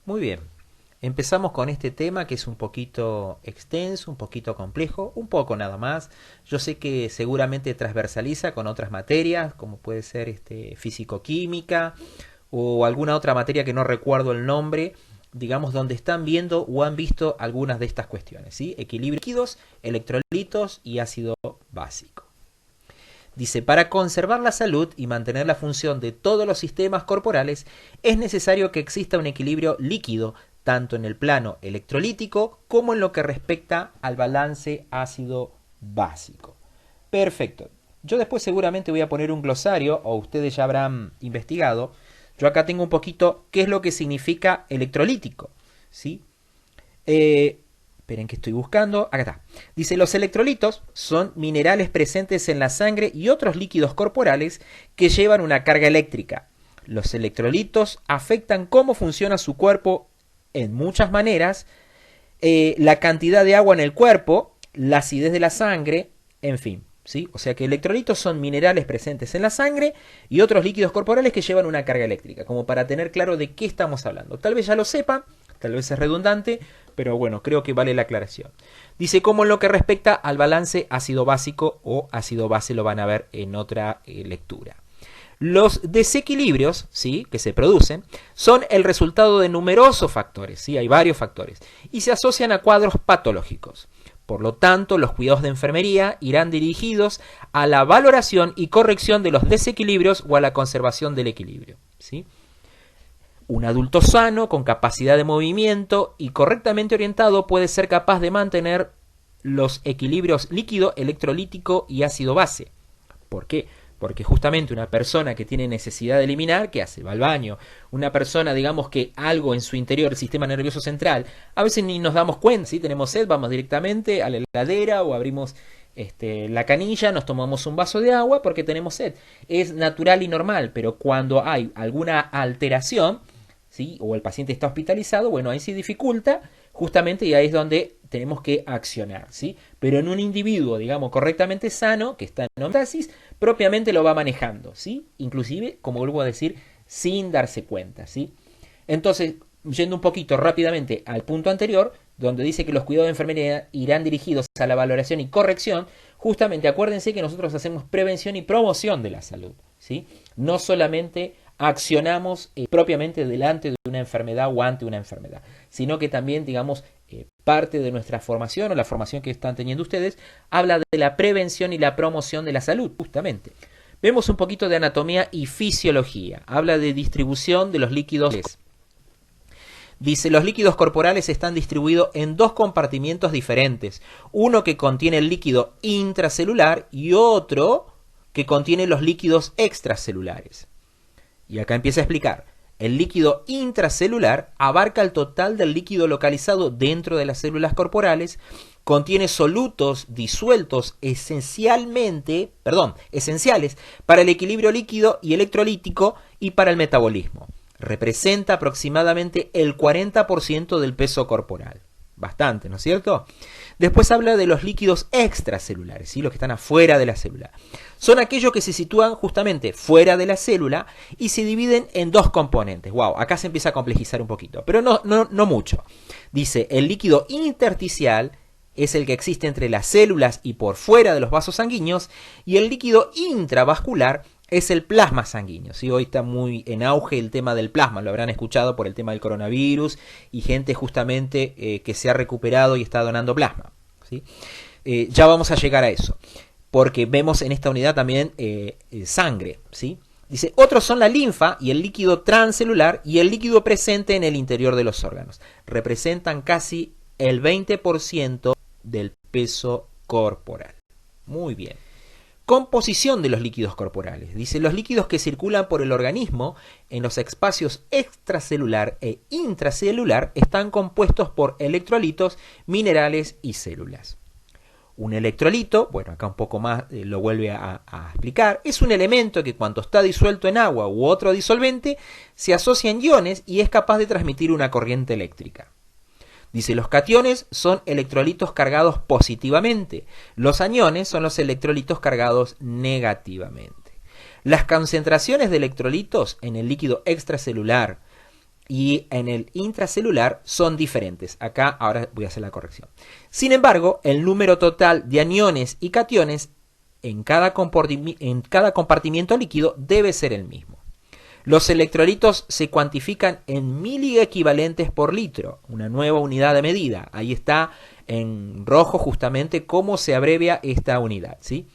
Muy bien. Empezamos con este tema que es un poquito extenso, un poquito complejo, un poco nada más. Yo sé que seguramente transversaliza con otras materias, como puede ser físico-química o alguna otra materia que no recuerdo el nombre, digamos, donde están viendo o han visto algunas de estas cuestiones, ¿sí? Equilibrio de líquidos, electrolitos y ácido básico. Dice, para conservar la salud y mantener la función de todos los sistemas corporales, es necesario que exista un equilibrio líquido, tanto en el plano electrolítico como en lo que respecta al balance ácido básico. Perfecto. Yo después seguramente voy a poner un glosario, o ustedes ya habrán investigado. Yo acá tengo un poquito qué es lo que significa electrolítico, ¿sí? Esperen que estoy buscando. Acá está. Dice, los electrolitos son minerales presentes en la sangre y otros líquidos corporales que llevan una carga eléctrica. Los electrolitos afectan cómo funciona su cuerpo en muchas maneras, la cantidad de agua en el cuerpo, la acidez de la sangre, en fin, ¿sí? O sea que electrolitos son minerales presentes en la sangre y otros líquidos corporales que llevan una carga eléctrica, como para tener claro de qué estamos hablando. Tal vez ya lo sepan, tal vez es redundante, pero bueno, creo que vale la aclaración. Dice, como en lo que respecta al balance ácido básico o ácido base, lo van a ver en otra lectura. Los desequilibrios, ¿sí?, que se producen son el resultado de numerosos factores, ¿sí? Hay varios factores, y se asocian a cuadros patológicos. Por lo tanto, los cuidados de enfermería irán dirigidos a la valoración y corrección de los desequilibrios o a la conservación del equilibrio, ¿sí? Un adulto sano, con capacidad de movimiento y correctamente orientado, puede ser capaz de mantener los equilibrios líquido, electrolítico y ácido base. ¿Por qué? Porque justamente una persona que tiene necesidad de eliminar, ¿qué hace? Va al baño. Una persona, digamos que algo en su interior, el sistema nervioso central, a veces ni nos damos cuenta, ¿sí? Tenemos sed, vamos directamente a la heladera o abrimos la canilla, nos tomamos un vaso de agua porque tenemos sed. Es natural y normal, pero cuando hay alguna alteración, ¿sí?, o el paciente está hospitalizado, bueno, ahí sí dificulta, justamente, y ahí es donde tenemos que accionar, ¿sí? Pero en un individuo, digamos, correctamente sano, que está en homeostasis, propiamente lo va manejando, ¿sí? Inclusive, como vuelvo a decir, sin darse cuenta, ¿sí? Entonces, yendo un poquito rápidamente al punto anterior, donde dice que los cuidados de enfermería irán dirigidos a la valoración y corrección, justamente acuérdense que nosotros hacemos prevención y promoción de la salud, ¿sí? No solamente accionamos propiamente delante de una enfermedad o ante una enfermedad, sino que también, digamos, parte de nuestra formación o la formación que están teniendo ustedes habla de la prevención y la promoción de la salud, justamente. Vemos un poquito de anatomía y fisiología. Habla de distribución de los líquidos. Dice, los líquidos corporales están distribuidos en dos compartimientos diferentes. Uno que contiene el líquido intracelular y otro que contiene los líquidos extracelulares. Y acá empieza a explicar. El líquido intracelular abarca el total del líquido localizado dentro de las células corporales, contiene solutos disueltos esenciales para el equilibrio líquido y electrolítico y para el metabolismo. Representa aproximadamente el 40% del peso corporal. Bastante, ¿no es cierto? Después habla de los líquidos extracelulares, ¿sí?, los que están afuera de la célula. Son aquellos que se sitúan justamente fuera de la célula y se dividen en dos componentes. Wow, acá se empieza a complejizar un poquito, pero no mucho. Dice, el líquido intersticial es el que existe entre las células y por fuera de los vasos sanguíneos, y el líquido intravascular es el plasma sanguíneo, ¿sí? Hoy está muy en auge el tema del plasma, lo habrán escuchado por el tema del coronavirus y gente justamente que se ha recuperado y está donando plasma, ¿sí? Ya vamos a llegar a eso, porque vemos en esta unidad también sangre, ¿sí? Dice, otros son la linfa y el líquido transcelular y el líquido presente en el interior de los órganos. Representan casi el 20% del peso corporal. Muy bien. Composición de los líquidos corporales. Dice, los líquidos que circulan por el organismo en los espacios extracelular e intracelular están compuestos por electrolitos, minerales y células. Un electrolito, bueno, acá un poco más lo vuelve a explicar, es un elemento que cuando está disuelto en agua u otro disolvente se asocia en iones y es capaz de transmitir una corriente eléctrica. Dice, los cationes son electrolitos cargados positivamente. Los aniones son los electrolitos cargados negativamente. Las concentraciones de electrolitos en el líquido extracelular y en el intracelular son diferentes. Acá ahora voy a hacer la corrección. Sin embargo, el número total de aniones y cationes en cada compartimiento líquido debe ser el mismo. Los electrolitos se cuantifican en miliequivalentes por litro, una nueva unidad de medida. Ahí está en rojo justamente cómo se abrevia esta unidad, ¿sí?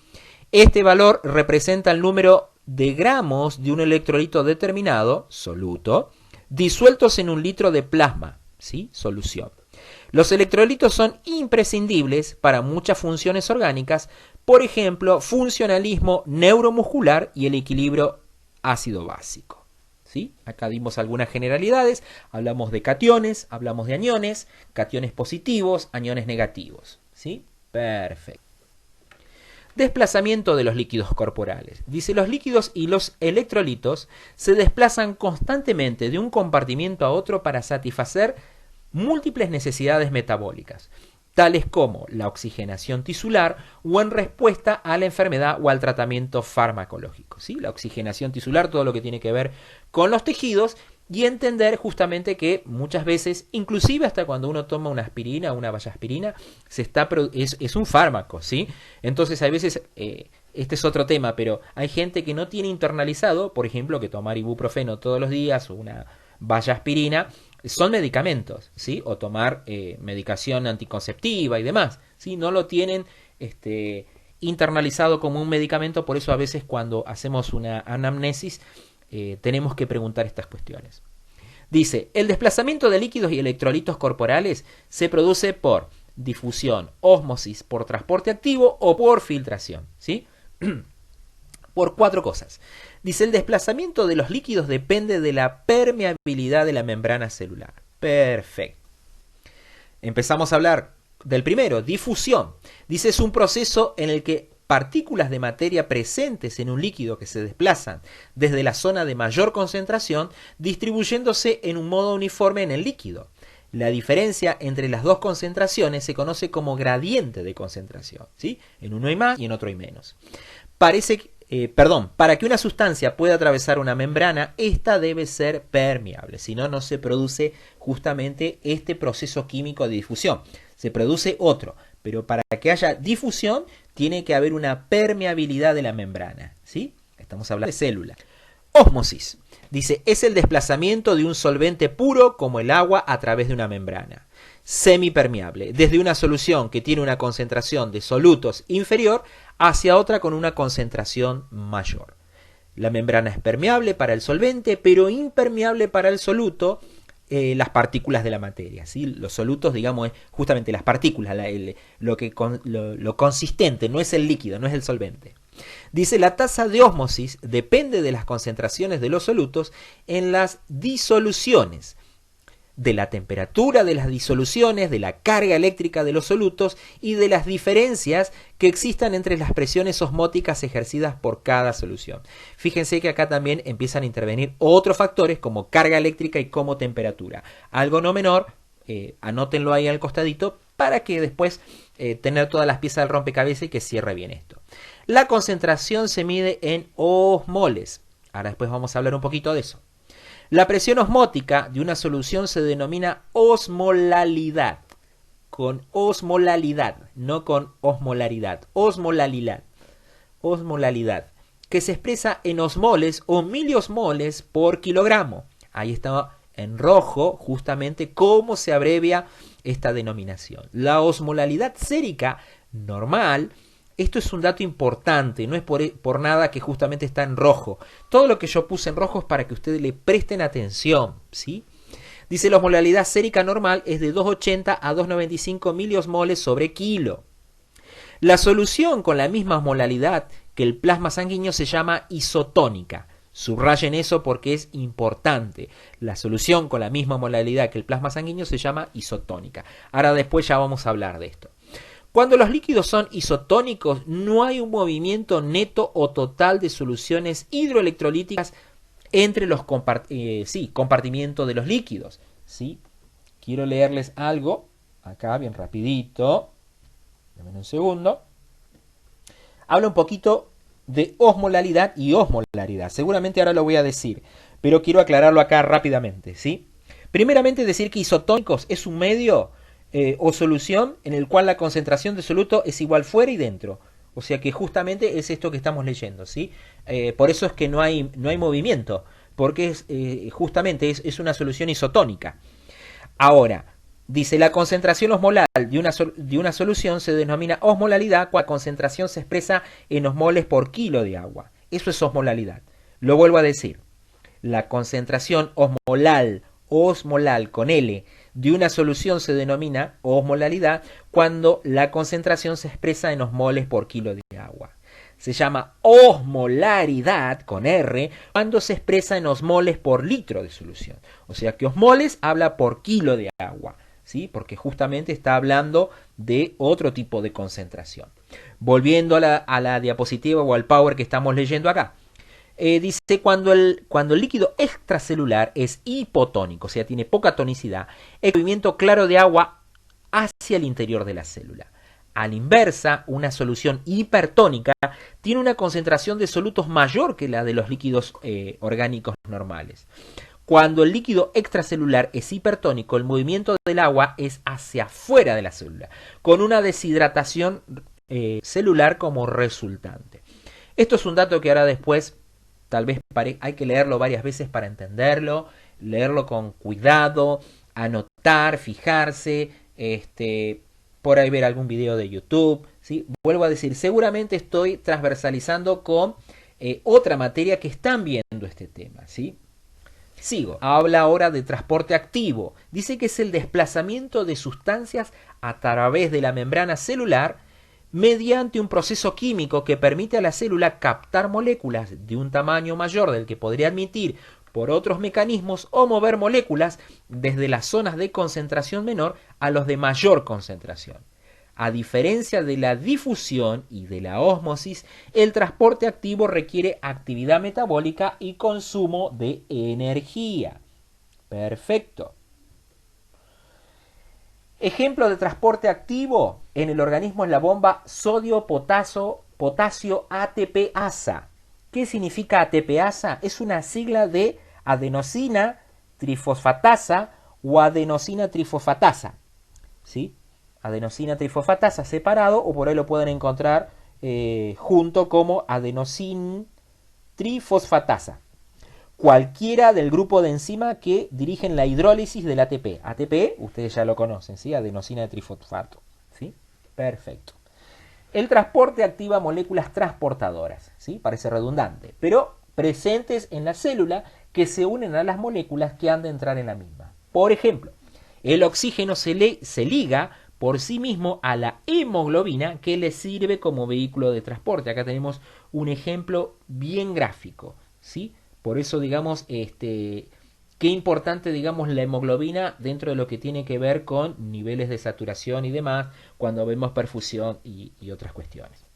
Este valor representa el número de gramos de un electrolito determinado, soluto, disueltos en un litro de plasma, ¿sí? Solución. Los electrolitos son imprescindibles para muchas funciones orgánicas, por ejemplo, funcionalismo neuromuscular y el equilibrio ácido-básico. ¿Sí? Acá dimos algunas generalidades, hablamos de cationes, hablamos de aniones, cationes positivos, aniones negativos. ¿Sí? Perfecto. Desplazamiento de los líquidos corporales. Dice, los líquidos y los electrolitos se desplazan constantemente de un compartimiento a otro para satisfacer múltiples necesidades metabólicas, tales como la oxigenación tisular o en respuesta a la enfermedad o al tratamiento farmacológico. ¿Sí? La oxigenación tisular, todo lo que tiene que ver con los tejidos, y entender justamente que muchas veces, inclusive hasta cuando uno toma una aspirina, una vallaspirina, es un fármaco, ¿sí? Entonces hay veces, este es otro tema, pero hay gente que no tiene internalizado, por ejemplo, que tomar ibuprofeno todos los días o una vallaspirina son medicamentos, ¿sí? O tomar medicación anticonceptiva y demás, ¿sí? No lo tienen internalizado como un medicamento, por eso a veces cuando hacemos una anamnesis tenemos que preguntar estas cuestiones. Dice, el desplazamiento de líquidos y electrolitos corporales se produce por difusión, ósmosis, por transporte activo o por filtración, ¿sí? Por 4 cosas. Dice, el desplazamiento de los líquidos depende de la permeabilidad de la membrana celular. Perfecto. Empezamos a hablar del primero, difusión. Dice, es un proceso en el que partículas de materia presentes en un líquido que se desplazan desde la zona de mayor concentración, distribuyéndose en un modo uniforme en el líquido. La diferencia entre las dos concentraciones se conoce como gradiente de concentración, ¿sí? En uno hay más y en otro hay menos. Para que una sustancia pueda atravesar una membrana, esta debe ser permeable, si no, no se produce justamente este proceso químico de difusión. Se produce otro, pero para que haya difusión tiene que haber una permeabilidad de la membrana, ¿sí? Estamos hablando de célula. Ósmosis. Dice, es el desplazamiento de un solvente puro como el agua a través de una membrana. Semipermeable, desde una solución que tiene una concentración de solutos inferior hacia otra con una concentración mayor. La membrana es permeable para el solvente, pero impermeable para el soluto, las partículas de la materia, ¿sí? Los solutos, digamos, es justamente las partículas, lo consistente, no es el líquido, no es el solvente. Dice, la tasa de ósmosis depende de las concentraciones de los solutos en las disoluciones, de la temperatura de las disoluciones, de la carga eléctrica de los solutos y de las diferencias que existan entre las presiones osmóticas ejercidas por cada solución. Fíjense que acá también empiezan a intervenir otros factores como carga eléctrica y como temperatura. Algo no menor, anótenlo ahí al costadito para que después tener todas las piezas del rompecabezas y que cierre bien esto. La concentración se mide en osmoles. Ahora después vamos a hablar un poquito de eso. La presión osmótica de una solución se denomina osmolalidad, con osmolalidad, no con osmolaridad, osmolalidad, que se expresa en osmoles o miliosmoles por kilogramo. Ahí está en rojo justamente cómo se abrevia esta denominación. La osmolalidad sérica normal. Esto es un dato importante, no es por nada que justamente está en rojo. Todo lo que yo puse en rojo es para que ustedes le presten atención, ¿sí? Dice, la osmolalidad sérica normal es de 2,80 a 2,95 miliosmoles sobre kilo. La solución con la misma osmolalidad que el plasma sanguíneo se llama isotónica. Subrayen eso porque es importante. La solución con la misma osmolalidad que el plasma sanguíneo se llama isotónica. Ahora después ya vamos a hablar de esto. Cuando los líquidos son isotónicos, no hay un movimiento neto o total de soluciones hidroelectrolíticas entre los compartimientos de los líquidos, ¿sí? Quiero leerles algo, acá bien rapidito, dame un segundo. Habla un poquito de osmolalidad y osmolaridad. Seguramente ahora lo voy a decir, pero quiero aclararlo acá rápidamente, ¿sí? Primeramente decir que isotónicos es un medio o solución en el cual la concentración de soluto es igual fuera y dentro. O sea que justamente es esto que estamos leyendo, ¿sí? Por eso es que no hay movimiento, porque justamente es una solución isotónica. Ahora, dice, la concentración osmolar de una solución se denomina osmolalidad cuando la concentración se expresa en osmoles por kilo de agua. Eso es osmolalidad. Lo vuelvo a decir. La concentración osmolal con L de una solución se denomina osmolalidad cuando la concentración se expresa en osmoles por kilo de agua. Se llama osmolaridad con R cuando se expresa en osmoles por litro de solución. O sea que osmoles habla por kilo de agua, ¿sí? Porque justamente está hablando de otro tipo de concentración. Volviendo a la diapositiva o al power que estamos leyendo acá. Dice cuando el líquido extracelular es hipotónico, o sea, tiene poca tonicidad, el movimiento claro de agua hacia el interior de la célula. A la inversa, una solución hipertónica tiene una concentración de solutos mayor que la de los líquidos orgánicos normales. Cuando el líquido extracelular es hipertónico, el movimiento del agua es hacia afuera de la célula, con una deshidratación celular como resultante. Esto es un dato que ahora después tal vez hay que leerlo varias veces para entenderlo, leerlo con cuidado, anotar, fijarse, por ahí ver algún video de YouTube, ¿sí? Vuelvo a decir, seguramente estoy transversalizando con otra materia que están viendo este tema, ¿sí? Sigo. Habla ahora de transporte activo. Dice que es el desplazamiento de sustancias a través de la membrana celular mediante un proceso químico que permite a la célula captar moléculas de un tamaño mayor del que podría admitir por otros mecanismos o mover moléculas desde las zonas de concentración menor a los de mayor concentración. A diferencia de la difusión y de la ósmosis, el transporte activo requiere actividad metabólica y consumo de energía. Perfecto. Ejemplo de transporte activo en el organismo es la bomba sodio-potasio ATPasa. ¿Qué significa ATPasa? Es una sigla de adenosina trifosfatasa o adenosina trifosfatasa. ¿Sí? Adenosina trifosfatasa separado, o por ahí lo pueden encontrar junto como adenosina trifosfatasa. Cualquiera del grupo de enzima que dirigen la hidrólisis del ATP. ATP, ustedes ya lo conocen, ¿sí? Adenosina trifosfato, ¿sí? Perfecto. El transporte activa moléculas transportadoras, ¿sí? Parece redundante, pero presentes en la célula que se unen a las moléculas que han de entrar en la misma. Por ejemplo, el oxígeno se liga por sí mismo a la hemoglobina que le sirve como vehículo de transporte. Acá tenemos un ejemplo bien gráfico, ¿sí? Por eso, digamos, qué importante, digamos, la hemoglobina dentro de lo que tiene que ver con niveles de saturación y demás, cuando vemos perfusión y otras cuestiones.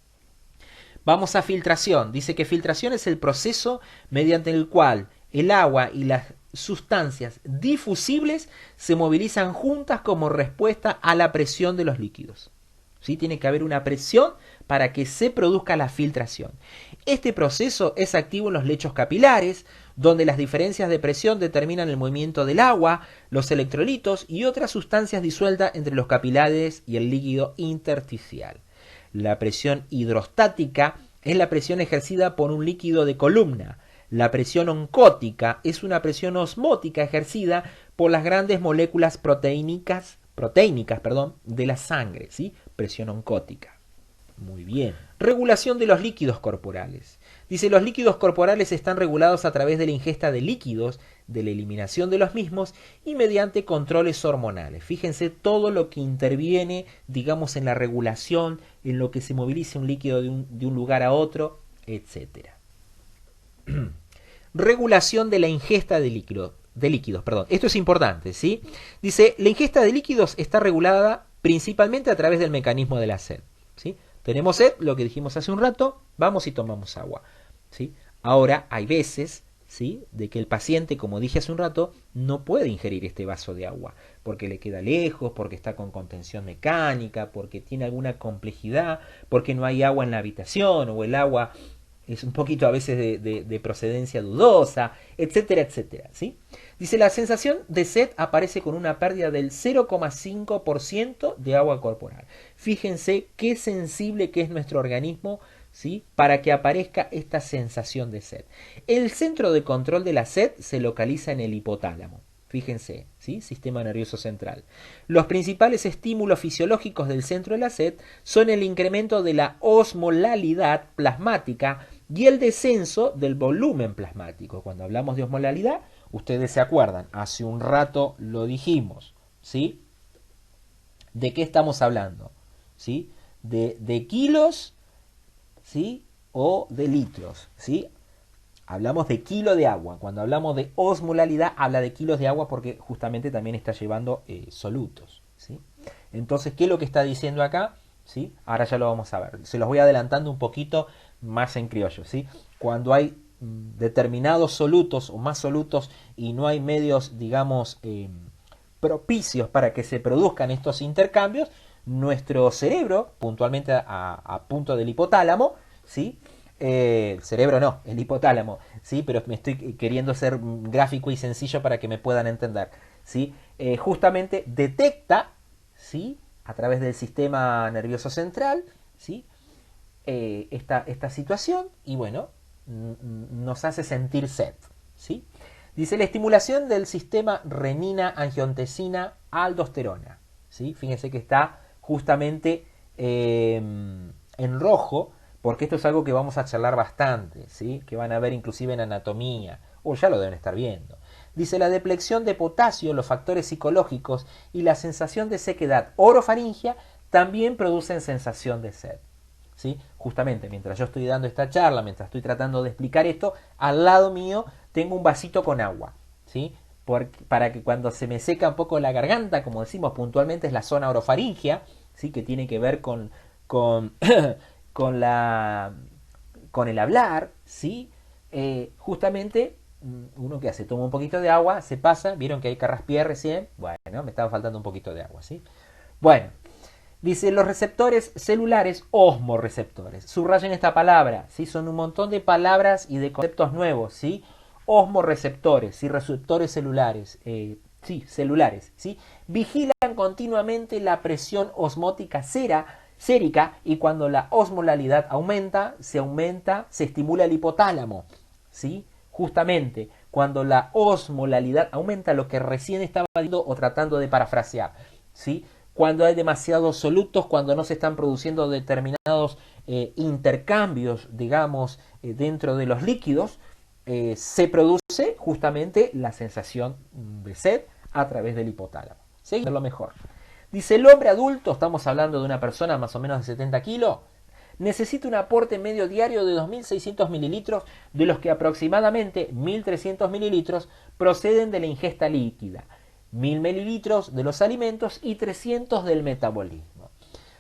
Vamos a filtración. Dice que filtración es el proceso mediante el cual el agua y las sustancias difusibles se movilizan juntas como respuesta a la presión de los líquidos. ¿Sí? Tiene que haber una presión para que se produzca la filtración. Este proceso es activo en los lechos capilares, donde las diferencias de presión determinan el movimiento del agua, los electrolitos y otras sustancias disueltas entre los capilares y el líquido intersticial. La presión hidrostática es la presión ejercida por un líquido de columna. La presión oncótica es una presión osmótica ejercida por las grandes moléculas proteínicas de la sangre, ¿sí? Presión oncótica. Muy bien. Regulación de los líquidos corporales. Dice, los líquidos corporales están regulados a través de la ingesta de líquidos, de la eliminación de los mismos y mediante controles hormonales. Fíjense todo lo que interviene, digamos, en la regulación, en lo que se moviliza un líquido de un lugar a otro, etc. Regulación de la ingesta de líquidos. Esto es importante, ¿sí? Dice, la ingesta de líquidos está regulada principalmente a través del mecanismo de la sed, ¿sí? Tenemos sed, lo que dijimos hace un rato, vamos y tomamos agua, ¿sí? Ahora, hay veces, ¿sí?, de que el paciente, como dije hace un rato, no puede ingerir este vaso de agua, porque le queda lejos, porque está con contención mecánica, porque tiene alguna complejidad, porque no hay agua en la habitación, o el agua es un poquito a veces de procedencia dudosa, etcétera, etcétera, ¿sí? Dice, la sensación de sed aparece con una pérdida del 0,5% de agua corporal. Fíjense qué sensible que es nuestro organismo, ¿sí? Para que aparezca esta sensación de sed. El centro de control de la sed se localiza en el hipotálamo. Fíjense, ¿sí? Sistema nervioso central. Los principales estímulos fisiológicos del centro de la sed son el incremento de la osmolalidad plasmática y el descenso del volumen plasmático. Cuando hablamos de osmolalidad, ustedes se acuerdan, hace un rato lo dijimos, ¿sí? ¿De qué estamos hablando? ¿Sí? De kilos, ¿sí? O de litros, ¿sí? Hablamos de kilo de agua. Cuando hablamos de osmolalidad, habla de kilos de agua porque justamente también está llevando solutos, ¿sí? Entonces, ¿qué es lo que está diciendo acá? ¿Sí? Ahora ya lo vamos a ver. Se los voy adelantando un poquito más en criollo, ¿sí? Cuando hay determinados solutos o más solutos y no hay medios, digamos, propicios para que se produzcan estos intercambios, nuestro cerebro, puntualmente a punto del hipotálamo, ¿sí? El cerebro no, el hipotálamo, ¿sí? Pero me estoy queriendo ser gráfico y sencillo para que me puedan entender, ¿sí? Justamente detecta, ¿sí? A través del sistema nervioso central, ¿sí? Esta situación y bueno, nos hace sentir sed, ¿sí? Dice, la estimulación del sistema renina, angiotensina, aldosterona, ¿sí? Fíjense que está justamente en rojo, porque esto es algo que vamos a charlar bastante, ¿sí? Que van a ver inclusive en anatomía, o ya lo deben estar viendo. Dice, la depleción de potasio, los factores psicológicos y la sensación de sequedad orofaringia también producen sensación de sed, ¿sí? Justamente mientras yo estoy dando esta charla, mientras estoy tratando de explicar esto, al lado mío tengo un vasito con agua, ¿sí? Para que cuando se me seca un poco la garganta, como decimos puntualmente, es la zona orofaringia, ¿sí? Que tiene que ver con con el hablar, ¿sí? Justamente uno que hace, toma un poquito de agua, se pasa, vieron que hay carraspié recién, bueno, me estaba faltando un poquito de agua, ¿sí? Bueno, dice, los receptores celulares, osmoreceptores, subrayen esta palabra, ¿sí? Son un montón de palabras y de conceptos nuevos, ¿sí? Osmoreceptores, ¿sí? Receptores celulares, sí, celulares, ¿sí? Vigilan continuamente la presión osmótica sérica y cuando la osmolalidad aumenta, se estimula el hipotálamo, ¿sí? Justamente, cuando la osmolalidad aumenta, lo que recién estaba diciendo o tratando de parafrasear, ¿sí? Cuando hay demasiados solutos, cuando no se están produciendo determinados intercambios, digamos, dentro de los líquidos, se produce justamente la sensación de sed a través del hipotálamo. ¿Sí? Es lo mejor. Dice, el hombre adulto, estamos hablando de una persona más o menos de 70 kilos, necesita un aporte medio diario de 2.600 mililitros, de los que aproximadamente 1.300 mililitros proceden de la ingesta líquida, 1.000 mililitros de los alimentos y 300 del metabolismo.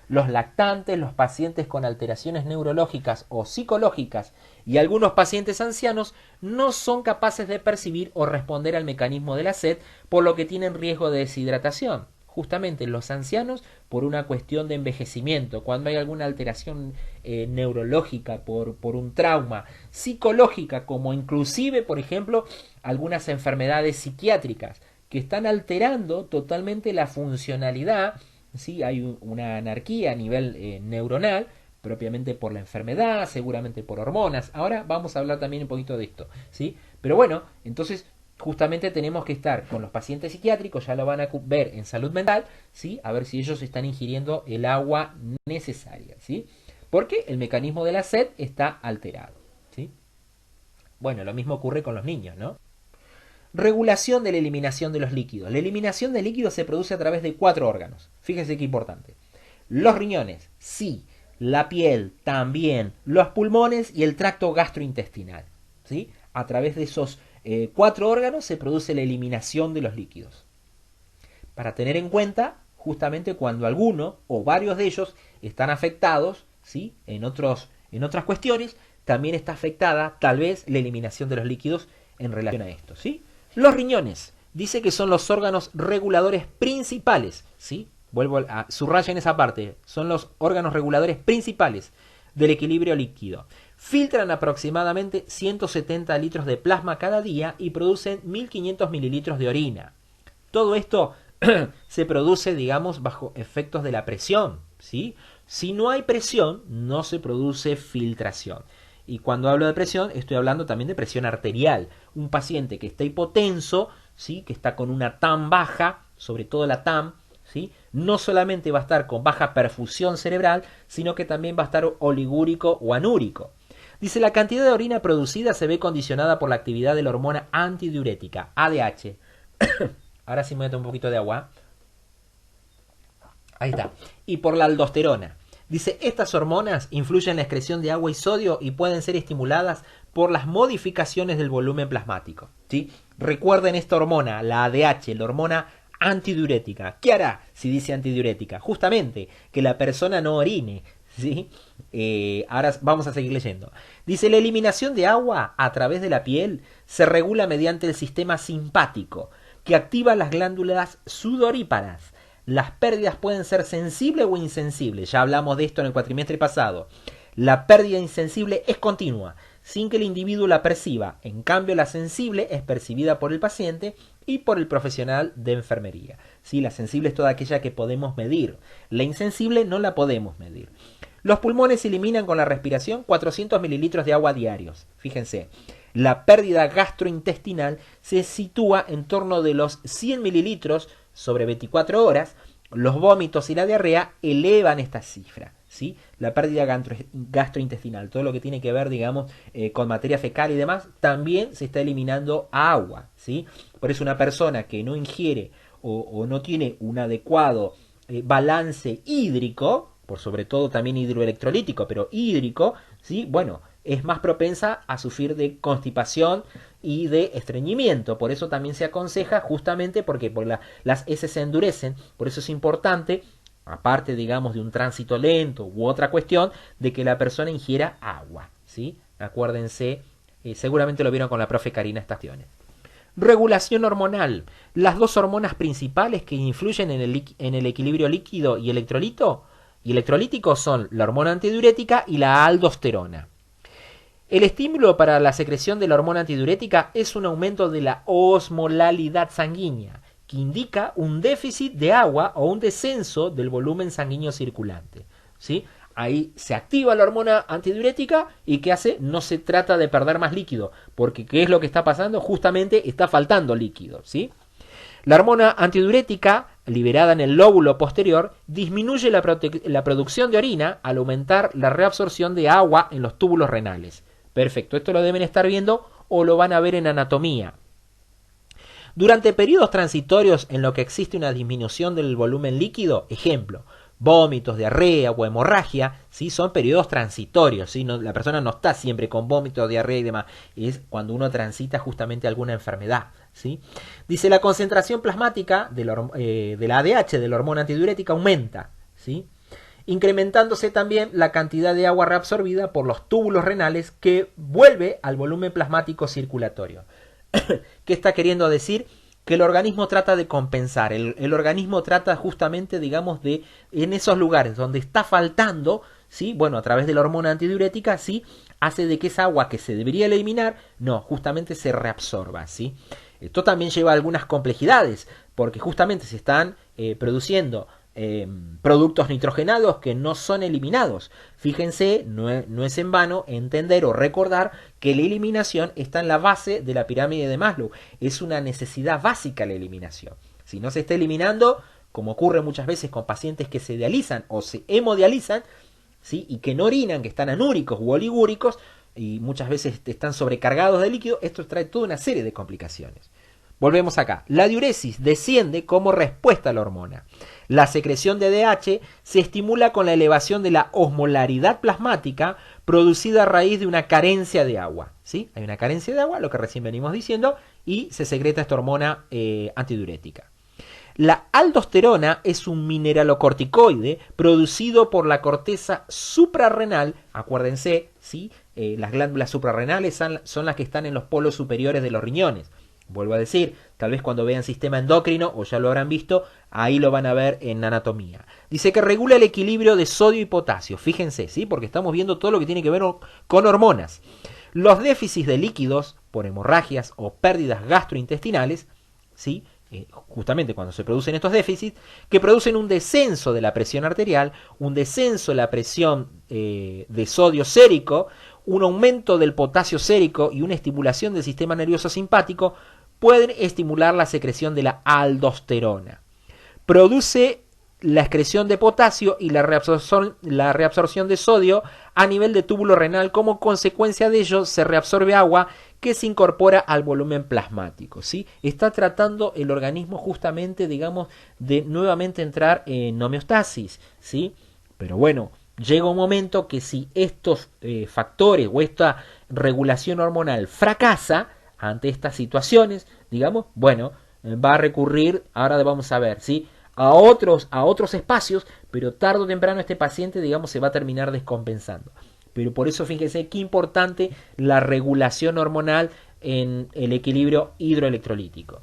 Los lactantes, los pacientes con alteraciones neurológicas o psicológicas y algunos pacientes ancianos no son capaces de percibir o responder al mecanismo de la sed, por lo que tienen riesgo de deshidratación. Justamente los ancianos por una cuestión de envejecimiento, cuando hay alguna alteración neurológica por un trauma, psicológica, como inclusive, por ejemplo, algunas enfermedades psiquiátricas que están alterando totalmente la funcionalidad, ¿sí? Hay una anarquía a nivel neuronal, propiamente por la enfermedad, seguramente por hormonas. Ahora vamos a hablar también un poquito de esto, ¿sí? Pero bueno, entonces justamente tenemos que estar con los pacientes psiquiátricos, ya lo van a ver en salud mental, ¿sí? A ver si ellos están ingiriendo el agua necesaria, ¿sí? Porque el mecanismo de la sed está alterado, ¿sí? Bueno, lo mismo ocurre con los niños, ¿no? Regulación de la eliminación de los líquidos. La eliminación de líquidos se produce a través de 4 órganos. Fíjense qué importante. Los riñones, sí. La piel, también. Los pulmones y el tracto gastrointestinal, ¿sí? A través de esos 4 órganos se produce la eliminación de los líquidos. Para tener en cuenta, justamente cuando alguno o varios de ellos están afectados, ¿sí? En otras cuestiones, también está afectada tal vez la eliminación de los líquidos en relación a esto, ¿sí? Los riñones, dice que son los órganos reguladores principales, ¿sí? Vuelvo a subrayar en esa parte, son los órganos reguladores principales del equilibrio líquido. Filtran aproximadamente 170 litros de plasma cada día y producen 1500 mililitros de orina. Todo esto se produce, digamos, bajo efectos de la presión, ¿sí? Si no hay presión, no se produce filtración. Y cuando hablo de presión, estoy hablando también de presión arterial. Un paciente que está hipotenso, ¿sí? Que está con una TAM baja, sobre todo la TAM, ¿sí? No solamente va a estar con baja perfusión cerebral, sino que también va a estar oligúrico o anúrico. Dice, la cantidad de orina producida se ve condicionada por la actividad de la hormona antidiurética, ADH. Ahora sí me meto un poquito de agua. Ahí está. Y por la aldosterona. Dice, estas hormonas influyen en la excreción de agua y sodio y pueden ser estimuladas por las modificaciones del volumen plasmático, ¿sí? Recuerden esta hormona, la ADH, la hormona antidiurética. ¿Qué hará si dice antidiurética? Justamente que la persona no orine, ¿sí? Ahora vamos a seguir leyendo. Dice, la eliminación de agua a través de la piel se regula mediante el sistema simpático, que activa las glándulas sudoríparas. Las pérdidas pueden ser sensibles o insensibles. Ya hablamos de esto en el cuatrimestre pasado. La pérdida insensible es continua, sin que el individuo la perciba. En cambio, la sensible es percibida por el paciente y por el profesional de enfermería. ¿Sí? La sensible es toda aquella que podemos medir. La insensible no la podemos medir. Los pulmones eliminan con la respiración 400 mililitros de agua diarios. Fíjense, la pérdida gastrointestinal se sitúa en torno de los 100 mililitros sobre 24 horas. Los vómitos y la diarrea elevan esta cifra, ¿sí? La pérdida gastrointestinal, todo lo que tiene que ver, digamos, con materia fecal y demás, también se está eliminando agua, ¿sí? Por eso una persona que no ingiere o no tiene un adecuado balance hídrico, por sobre todo también hidroelectrolítico, pero hídrico, ¿sí? Bueno, es más propensa a sufrir de constipación y de estreñimiento. Por eso también se aconseja, justamente porque las heces se endurecen. Por eso es importante, aparte, digamos, de un tránsito lento u otra cuestión, de que la persona ingiera agua, ¿sí? Acuérdense, seguramente lo vieron con la profe Karina estas cuestiones. Regulación hormonal. Las dos hormonas principales que influyen en el equilibrio líquido y electrolítico son la hormona antidiurética y la aldosterona. El estímulo para la secreción de la hormona antidiurética es un aumento de la osmolalidad sanguínea, que indica un déficit de agua o un descenso del volumen sanguíneo circulante, ¿sí? Ahí se activa la hormona antidiurética y ¿qué hace? No se trata de perder más líquido, porque ¿qué es lo que está pasando? Justamente está faltando líquido, ¿sí? La hormona antidiurética, liberada en el lóbulo posterior, disminuye la producción de orina al aumentar la reabsorción de agua en los túbulos renales. Perfecto, esto lo deben estar viendo o lo van a ver en anatomía. Durante periodos transitorios en los que existe una disminución del volumen líquido, ejemplo, vómitos, diarrea o hemorragia, ¿sí? Son periodos transitorios, ¿sí? No, la persona no está siempre con vómitos, diarrea y demás, es cuando uno transita justamente alguna enfermedad, ¿sí? Dice, la concentración plasmática de la ADH, de la hormona antidiurética, aumenta, ¿sí? Incrementándose también la cantidad de agua reabsorbida por los túbulos renales, que vuelve al volumen plasmático circulatorio. ¿Qué está queriendo decir? Que el organismo trata de compensar, el organismo trata justamente, digamos, de en esos lugares donde está faltando, ¿sí? Bueno, a través de la hormona antidiurética, ¿sí? Hace de que esa agua que se debería eliminar, no, justamente se reabsorba, ¿sí? Esto también lleva a algunas complejidades, porque justamente se están produciendo productos nitrogenados que no son eliminados. Fíjense, no es en vano entender o recordar que la eliminación está en la base de la pirámide de Maslow. Es una necesidad básica la eliminación. Si no se está eliminando, como ocurre muchas veces con pacientes que se dializan o se hemodializan, ¿sí? Y que no orinan, que están anúricos u oligúricos y muchas veces están sobrecargados de líquido, esto trae toda una serie de complicaciones. Volvemos acá. La diuresis desciende como respuesta a la hormona. La secreción de ADH se estimula con la elevación de la osmolaridad plasmática producida a raíz de una carencia de agua, ¿sí? Hay una carencia de agua, lo que recién venimos diciendo, y se secreta esta hormona antidiurética. La aldosterona es un mineralocorticoide producido por la corteza suprarrenal. Acuérdense, ¿sí? Las glándulas suprarrenales son las que están en los polos superiores de los riñones. Vuelvo a decir, tal vez cuando vean sistema endocrino, o ya lo habrán visto, ahí lo van a ver en anatomía. Dice que regula el equilibrio de sodio y potasio. Fíjense, ¿sí? Porque estamos viendo todo lo que tiene que ver con hormonas. Los déficits de líquidos por hemorragias o pérdidas gastrointestinales, ¿sí? Justamente cuando se producen estos déficits, que producen un descenso de la presión arterial, un descenso de la presión de sodio sérico, un aumento del potasio sérico y una estimulación del sistema nervioso simpático, pueden estimular la secreción de la aldosterona. Produce la excreción de potasio y la reabsorción de sodio a nivel de túbulo renal. Como consecuencia de ello se reabsorbe agua que se incorpora al volumen plasmático, ¿sí? Está tratando el organismo justamente, digamos, de nuevamente entrar en homeostasis, ¿sí? Pero bueno, llega un momento que si estos factores o esta regulación hormonal fracasa ante estas situaciones, digamos, bueno, va a recurrir, ahora vamos a ver, ¿sí? a otros espacios, pero tarde o temprano este paciente, digamos, se va a terminar descompensando. Pero por eso fíjense qué importante la regulación hormonal en el equilibrio hidroelectrolítico.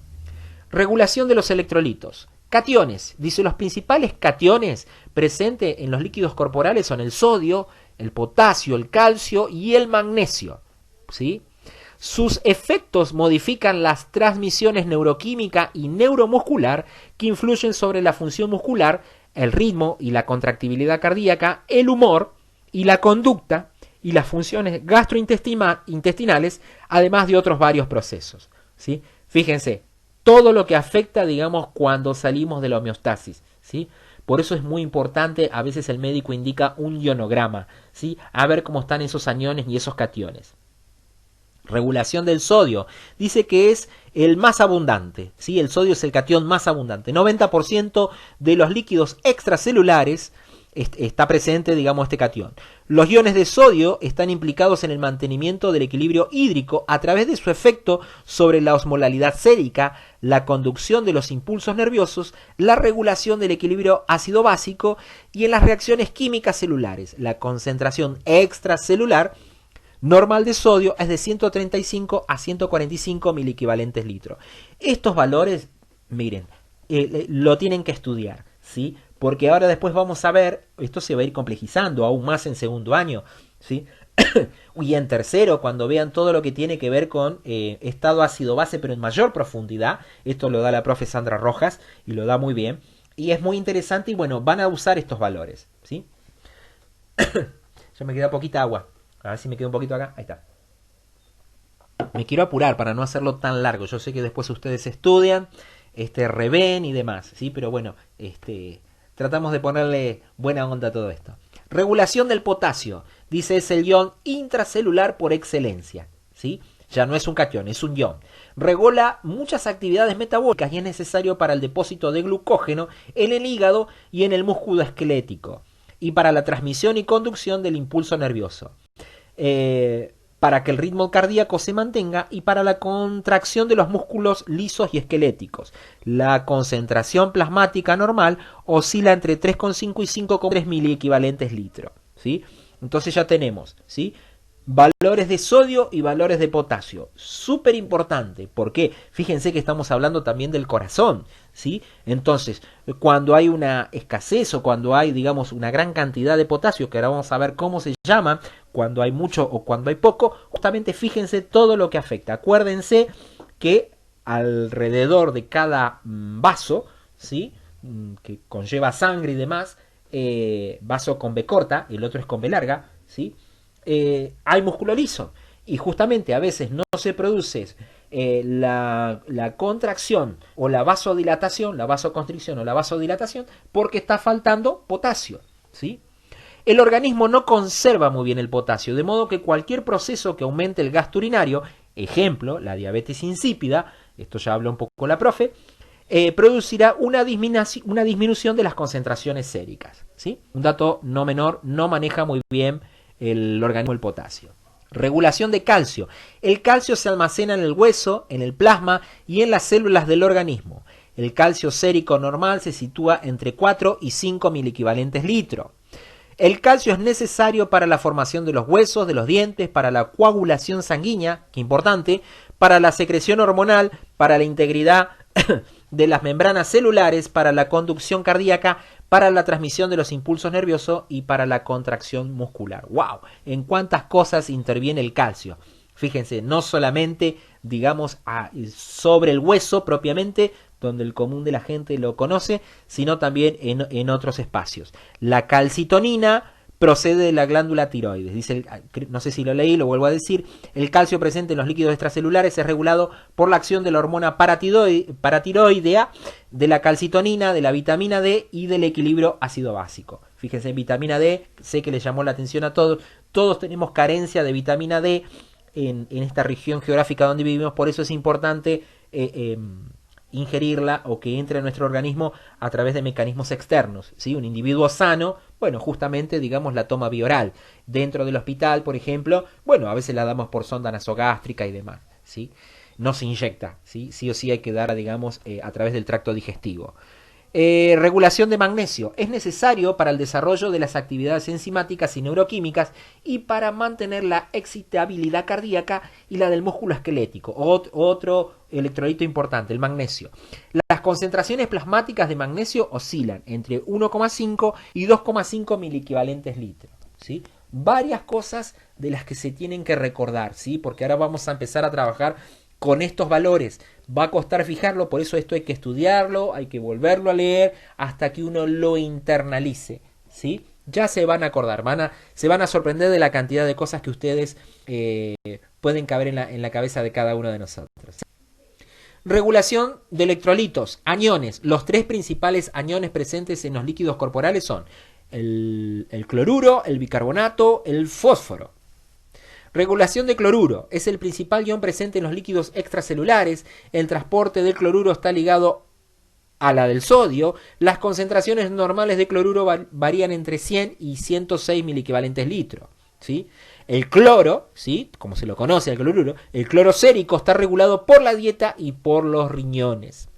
Regulación de los electrolitos. Cationes. Dice, los principales cationes presentes en los líquidos corporales son el sodio, el potasio, el calcio y el magnesio, ¿sí? Sus efectos modifican las transmisiones neuroquímica y neuromuscular que influyen sobre la función muscular, el ritmo y la contractibilidad cardíaca, el humor y la conducta y las funciones gastrointestinales, además de otros varios procesos, ¿sí? Fíjense, todo lo que afecta, digamos, cuando salimos de la homeostasis, ¿sí? Por eso es muy importante, a veces el médico indica un ionograma, ¿sí? A ver cómo están esos aniones y esos cationes. Regulación del sodio. Dice que es el más abundante, ¿sí? El sodio es el catión más abundante. 90% de los líquidos extracelulares está presente, digamos, este catión. Los iones de sodio están implicados en el mantenimiento del equilibrio hídrico a través de su efecto sobre la osmolalidad sérica, la conducción de los impulsos nerviosos, la regulación del equilibrio ácido-básico y en las reacciones químicas celulares. La concentración extracelular normal de sodio es de 135 a 145 miliequivalentes litro. Estos valores, miren, lo tienen que estudiar, ¿sí? Porque ahora después vamos a ver, esto se va a ir complejizando aún más en segundo año, ¿sí? Y en tercero, cuando vean todo lo que tiene que ver con estado ácido-base, pero en mayor profundidad, esto lo da la profe Sandra Rojas y lo da muy bien. Y es muy interesante y bueno, van a usar estos valores, ¿sí? Ya me queda poquita agua. A ver si me queda un poquito acá. Ahí está. Me quiero apurar para no hacerlo tan largo. Yo sé que después ustedes estudian, reven y demás, ¿sí? Pero bueno, tratamos de ponerle buena onda a todo esto. Regulación del potasio. Dice, es el ion intracelular por excelencia, ¿sí? Ya no es un catión, es un ion. Regula muchas actividades metabólicas y es necesario para el depósito de glucógeno en el hígado y en el músculo esquelético, y para la transmisión y conducción del impulso nervioso. Para que el ritmo cardíaco se mantenga y para la contracción de los músculos lisos y esqueléticos. La concentración plasmática normal oscila entre 3,5 y 5,3 miliequivalentes litro, ¿sí? Entonces ya tenemos, ¿sí?, valores de sodio y valores de potasio. Súper importante, porque fíjense que estamos hablando también del corazón, ¿sí? Entonces, cuando hay una escasez o cuando hay, digamos, una gran cantidad de potasio, que ahora vamos a ver cómo se llama, cuando hay mucho o cuando hay poco, justamente fíjense todo lo que afecta. Acuérdense que alrededor de cada vaso, ¿sí?, que conlleva sangre y demás, vaso con B corta, el otro es con B larga, ¿sí?, hay músculo liso y justamente a veces no se produce la contracción o la vasodilatación, la vasoconstricción o la vasodilatación porque está faltando potasio, ¿sí? El organismo no conserva muy bien el potasio, de modo que cualquier proceso que aumente el gasto urinario, ejemplo, la diabetes insípida, esto ya habla un poco la profe, producirá una disminución de las concentraciones séricas, ¿sí? Un dato no menor, no maneja muy bien el organismo el potasio. Regulación de calcio. El calcio se almacena en el hueso, en el plasma y en las células del organismo. El calcio sérico normal se sitúa entre 4 y 5 miliequivalentes litro. El calcio es necesario para la formación de los huesos, de los dientes, para la coagulación sanguínea, que importante, para la secreción hormonal, para la integridad de las membranas celulares, para la conducción cardíaca, para la transmisión de los impulsos nerviosos y para la contracción muscular. ¡Wow! ¿En cuántas cosas interviene el calcio? Fíjense, no solamente, digamos, sobre el hueso propiamente, donde el común de la gente lo conoce, sino también en otros espacios. La calcitonina procede de la glándula tiroides. Dice, no sé si lo leí, lo vuelvo a decir, el calcio presente en los líquidos extracelulares es regulado por la acción de la hormona paratiroidea, de la calcitonina, de la vitamina D y del equilibrio ácido-básico. Fíjense, vitamina D, sé que le llamó la atención a todos, todos tenemos carencia de vitamina D en esta región geográfica donde vivimos, por eso es importante ingerirla o que entre a nuestro organismo a través de mecanismos externos, ¿sí? Un individuo sano, bueno, justamente, digamos, la toma bioral. Dentro del hospital, por ejemplo, bueno, a veces la damos por sonda nasogástrica y demás, ¿sí? No se inyecta, ¿sí? Sí o sí hay que dar, digamos, a través del tracto digestivo. Regulación de magnesio. Es necesario para el desarrollo de las actividades enzimáticas y neuroquímicas y para mantener la excitabilidad cardíaca y la del músculo esquelético. Otro electrolito importante, el magnesio. Las concentraciones plasmáticas de magnesio oscilan entre 1,5 y 2,5 miliequivalentes litros, ¿sí? Varias cosas de las que se tienen que recordar, ¿sí? Porque ahora vamos a empezar a trabajar con estos valores. Va a costar fijarlo, por eso esto hay que estudiarlo, hay que volverlo a leer hasta que uno lo internalice, ¿sí? Ya se van a acordar, se van a sorprender de la cantidad de cosas que ustedes pueden caber en la cabeza de cada uno de nosotros. Regulación de electrolitos, aniones. Los tres principales aniones presentes en los líquidos corporales son el cloruro, el bicarbonato, el fósforo. Regulación de cloruro. Es el principal ion presente en los líquidos extracelulares. El transporte del cloruro está ligado a la del sodio. Las concentraciones normales de cloruro varían entre 100 y 106 miliequivalentes litros, ¿sí? El cloro, ¿sí? Como se lo conoce el cloruro, el cloro sérico está regulado por la dieta y por los riñones.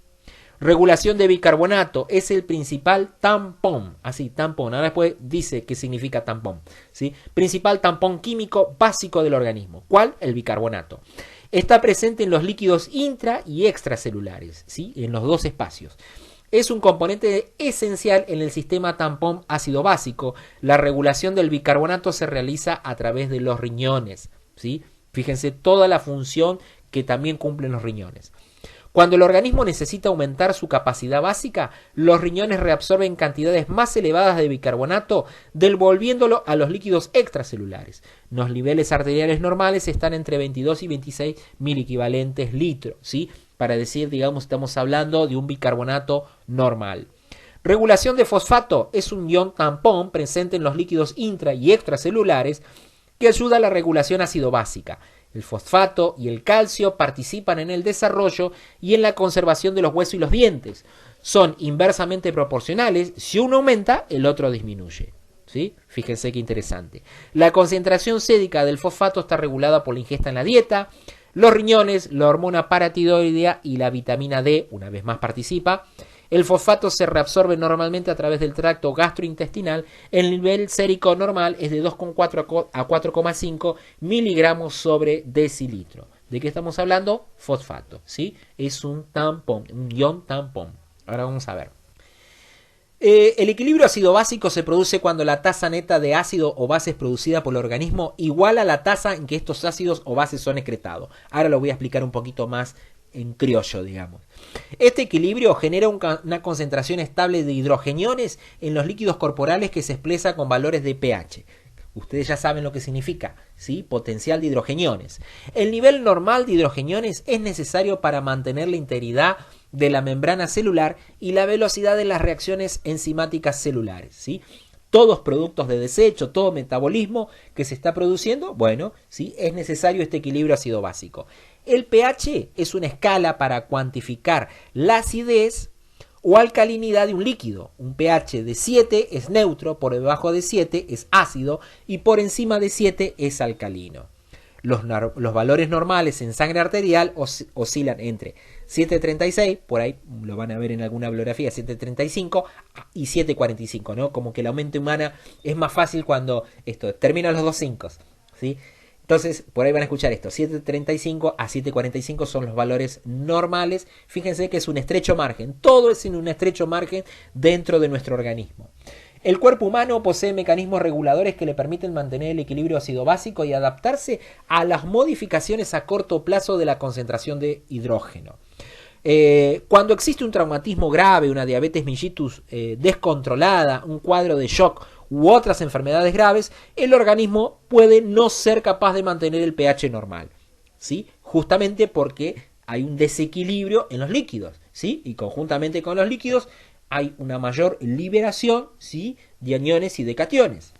Regulación de bicarbonato es el principal tampón, así, tampón, ahora después dice qué significa tampón, ¿sí? Principal tampón químico básico del organismo. ¿Cuál? El bicarbonato. Está presente en los líquidos intra y extracelulares, ¿sí? En los dos espacios. Es un componente esencial en el sistema tampón ácido básico. La regulación del bicarbonato se realiza a través de los riñones, ¿sí? Fíjense toda la función que también cumplen los riñones. Cuando el organismo necesita aumentar su capacidad básica, los riñones reabsorben cantidades más elevadas de bicarbonato, devolviéndolo a los líquidos extracelulares. Los niveles arteriales normales están entre 22 y 26 miliequivalentes litros, ¿sí? Para decir, digamos, estamos hablando de un bicarbonato normal. Regulación de fosfato es un ion tampón presente en los líquidos intra y extracelulares que ayuda a la regulación ácido-básica. El fosfato y el calcio participan en el desarrollo y en la conservación de los huesos y los dientes. Son inversamente proporcionales. Si uno aumenta, el otro disminuye, ¿sí? Fíjense qué interesante. La concentración sérica del fosfato está regulada por la ingesta en la dieta. Los riñones, la hormona paratiroidea y la vitamina D, una vez más participa. El fosfato se reabsorbe normalmente a través del tracto gastrointestinal. El nivel sérico normal es de 2,4 a 4,5 miligramos sobre decilitro. ¿De qué estamos hablando? Fosfato, ¿sí? Es un tampón, un ion tampón. Ahora vamos a ver. El equilibrio ácido-básico se produce cuando la tasa neta de ácido o bases producida por el organismo iguala a la tasa en que estos ácidos o bases son excretados. Ahora lo voy a explicar un poquito más en criollo, digamos. Este equilibrio genera una concentración estable de hidrogeniones en los líquidos corporales que se expresa con valores de pH. Ustedes ya saben lo que significa, ¿sí? Potencial de hidrogeniones. El nivel normal de hidrogeniones es necesario para mantener la integridad de la membrana celular y la velocidad de las reacciones enzimáticas celulares, ¿sí? Todos productos de desecho, todo metabolismo que se está produciendo, bueno, ¿sí? Es necesario este equilibrio ácido-básico. El pH es una escala para cuantificar la acidez o alcalinidad de un líquido. Un pH de 7 es neutro, por debajo de 7 es ácido y por encima de 7 es alcalino. Los valores normales en sangre arterial oscilan entre 7,36, por ahí lo van a ver en alguna bibliografía, 7,35 y 7,45, ¿no? Como que la mente humana es más fácil cuando esto termina los dos 5, ¿sí? Entonces, por ahí van a escuchar esto, 7.35 a 7.45 son los valores normales. Fíjense que es un estrecho margen, todo es en un estrecho margen dentro de nuestro organismo. El cuerpo humano posee mecanismos reguladores que le permiten mantener el equilibrio ácido básico y adaptarse a las modificaciones a corto plazo de la concentración de hidrógeno. Cuando existe un traumatismo grave, una diabetes mellitus descontrolada, un cuadro de shock u otras enfermedades graves, el organismo puede no ser capaz de mantener el pH normal, ¿sí? Justamente porque hay un desequilibrio en los líquidos, ¿sí? Y conjuntamente con los líquidos hay una mayor liberación, ¿sí?, de aniones y de cationes.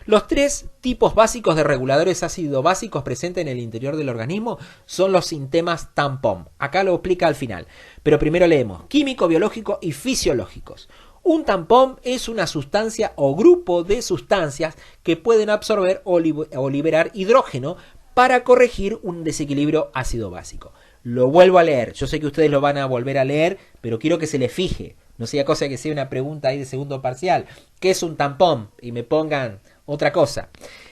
Los tres tipos básicos de reguladores ácido básicos presentes en el interior del organismo son los sistemas tampón. Acá lo explica al final, pero primero leemos químico, biológico y fisiológicos. Un tampón es una sustancia o grupo de sustancias que pueden absorber o liberar hidrógeno para corregir un desequilibrio ácido básico. Lo vuelvo a leer, yo sé que ustedes lo van a volver a leer, pero quiero que se les fije, no sea cosa que sea una pregunta ahí de segundo parcial. ¿Qué es un tampón? Y me pongan otra cosa.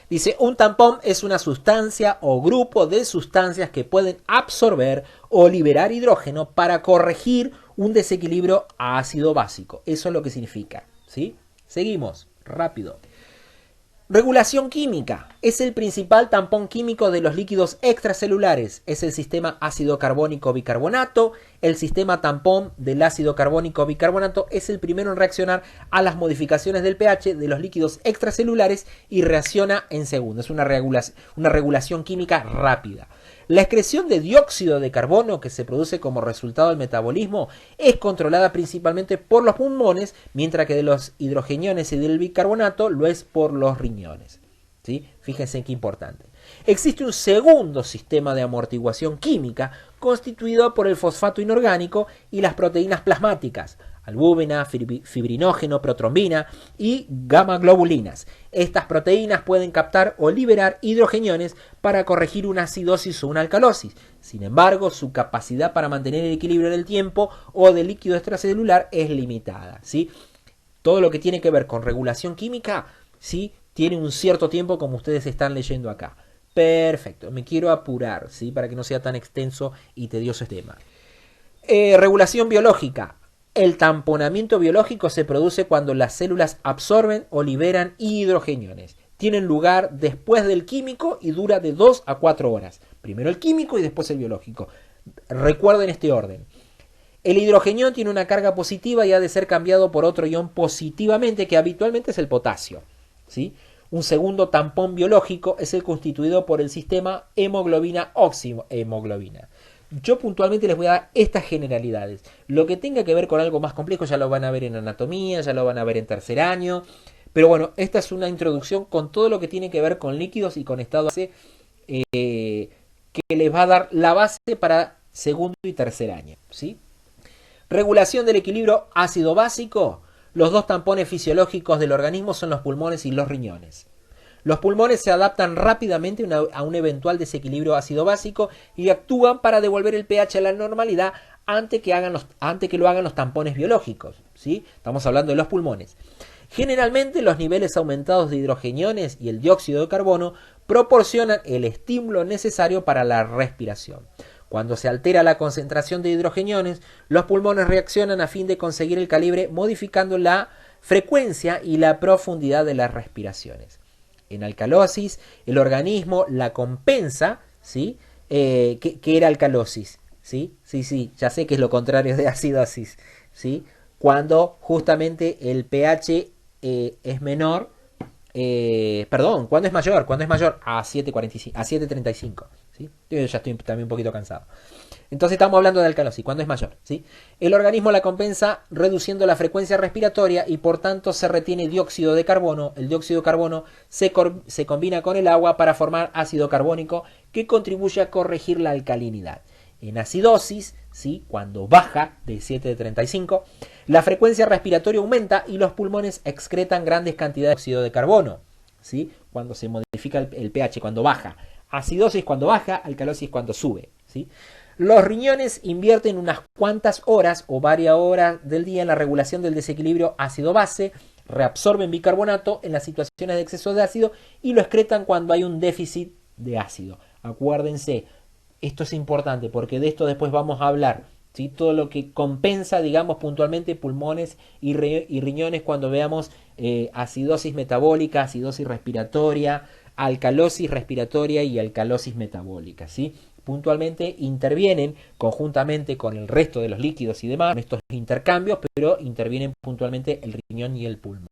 Dice, un tampón es una sustancia o grupo de sustancias que pueden absorber o liberar hidrógeno para corregir un desequilibrio ácido básico. Eso es lo que significa, ¿sí? Seguimos, rápido. Regulación química. Es el principal tampón químico de los líquidos extracelulares. Es el sistema ácido carbónico bicarbonato. El sistema tampón del ácido carbónico bicarbonato es el primero en reaccionar a las modificaciones del pH de los líquidos extracelulares y reacciona en segundo. Es una regulación química rápida. La excreción de dióxido de carbono que se produce como resultado del metabolismo es controlada principalmente por los pulmones, mientras que de los hidrogeniones y del bicarbonato lo es por los riñones. ¿Sí? Fíjense qué importante. Existe un segundo sistema de amortiguación química constituido por el fosfato inorgánico y las proteínas plasmáticas, albúmina, fibrinógeno, protrombina y gamma globulinas. Estas proteínas pueden captar o liberar hidrogeniones para corregir una acidosis o una alcalosis. Sin embargo, su capacidad para mantener el equilibrio del tiempo o del líquido extracelular es limitada, ¿sí? Todo lo que tiene que ver con regulación química, ¿sí?, tiene un cierto tiempo, como ustedes están leyendo acá. Perfecto, me quiero apurar, ¿sí?, para que no sea tan extenso y tedioso este tema. Regulación biológica. El tamponamiento biológico se produce cuando las células absorben o liberan hidrogeniones. Tienen lugar después del químico y dura de 2 a 4 horas. Primero el químico y después el biológico. Recuerden este orden. El hidrogenión tiene una carga positiva y ha de ser cambiado por otro ion positivamente, que habitualmente es el potasio, ¿sí? Un segundo tampón biológico es el constituido por el sistema hemoglobina-oximohemoglobina. Yo puntualmente les voy a dar estas generalidades. Lo que tenga que ver con algo más complejo ya lo van a ver en anatomía, ya lo van a ver en tercer año. Pero bueno, esta es una introducción con todo lo que tiene que ver con líquidos y con estado base, que les va a dar la base para segundo y tercer año, ¿sí? Regulación del equilibrio ácido básico. Los dos tampones fisiológicos del organismo son los pulmones y los riñones. Los pulmones se adaptan rápidamente a un eventual desequilibrio ácido básico y actúan para devolver el pH a la normalidad antes que lo hagan los tampones biológicos, ¿sí? Estamos hablando de los pulmones. Generalmente los niveles aumentados de hidrogeniones y el dióxido de carbono proporcionan el estímulo necesario para la respiración. Cuando se altera la concentración de hidrogeniones, los pulmones reaccionan a fin de conseguir el calibre modificando la frecuencia y la profundidad de las respiraciones. En alcalosis, el organismo la compensa, ¿sí? ¿Qué era alcalosis? ¿Sí? Sí, ya sé que es lo contrario de acidosis, ¿sí? Cuando justamente el pH es menor, cuando es mayor a 7.45, a 7.35, ¿sí? Yo ya estoy también un poquito cansado. Entonces estamos hablando de alcalosis, cuando es mayor, ¿sí? El organismo la compensa reduciendo la frecuencia respiratoria y por tanto se retiene dióxido de carbono. El dióxido de carbono se combina con el agua para formar ácido carbónico que contribuye a corregir la alcalinidad. En acidosis, ¿sí?, cuando baja de 7.35, la frecuencia respiratoria aumenta y los pulmones excretan grandes cantidades de dióxido de carbono, ¿sí?, cuando se modifica el pH, cuando baja. Acidosis cuando baja, alcalosis cuando sube, ¿sí? Los riñones invierten unas cuantas horas o varias horas del día en la regulación del desequilibrio ácido-base, reabsorben bicarbonato en las situaciones de exceso de ácido y lo excretan cuando hay un déficit de ácido. Acuérdense, esto es importante porque de esto después vamos a hablar. ¿Sí? Todo lo que compensa, digamos, puntualmente pulmones y riñones cuando veamos acidosis metabólica, acidosis respiratoria, alcalosis respiratoria y alcalosis metabólica. ¿Sí? Puntualmente intervienen conjuntamente con el resto de los líquidos y demás, en estos intercambios, pero intervienen puntualmente el riñón y el pulmón.